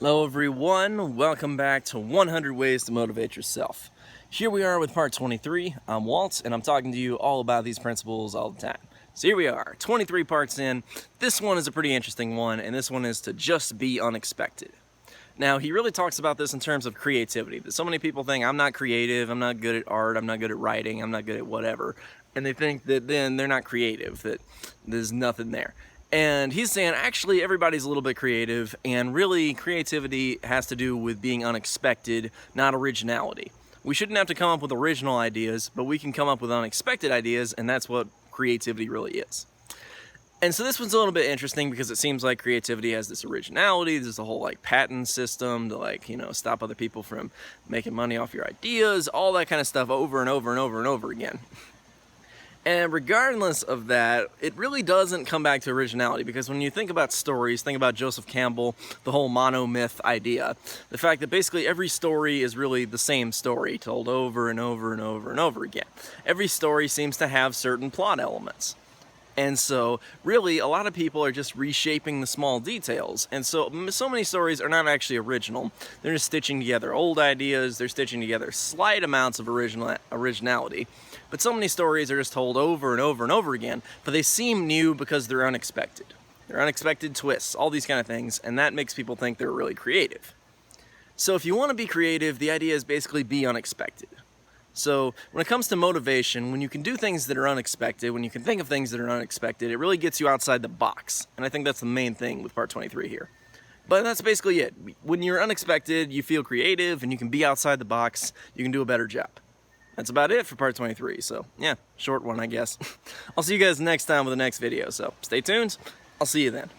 Hello everyone, welcome back to 100 Ways to Motivate Yourself. Here we are with part 23. I'm Walt and I'm talking to you all about these principles all the time. So here we are, 23 parts in. This one is a pretty interesting one, and this one is to just be unexpected. Now, he really talks about this in terms of creativity. That so many people think, I'm not creative, I'm not good at art, I'm not good at writing, I'm not good at whatever. And they think that then they're not creative, that there's nothing there. And he's saying, actually, everybody's a little bit creative, and really, creativity has to do with being unexpected, not originality. We shouldn't have to come up with original ideas, but we can come up with unexpected ideas, and that's what creativity really is. And so this one's a little bit interesting because it seems like creativity has this originality. There's a whole patent system to stop other people from making money off your ideas, all that kind of stuff over and over and over and over again. And regardless of that, it really doesn't come back to originality, because when you think about stories, think about Joseph Campbell, the whole monomyth idea, the fact that basically every story is really the same story told over and over and over and over again. Every story seems to have certain plot elements. And so, really, a lot of people are just reshaping the small details. And so many stories are not actually original. They're just stitching together old ideas, they're stitching together slight amounts of originality. But so many stories are just told over and over and over again, but they seem new because they're unexpected. They're unexpected twists, all these kind of things, and that makes people think they're really creative. So if you want to be creative, the idea is basically be unexpected. So when it comes to motivation, when you can do things that are unexpected, when you can think of things that are unexpected, it really gets you outside the box. And I think that's the main thing with part 23 here. But that's basically it. When you're unexpected, you feel creative and you can be outside the box, you can do a better job. That's about it for part 23. So yeah, short one, I guess. I'll see you guys next time with the next video. So stay tuned. I'll see you then.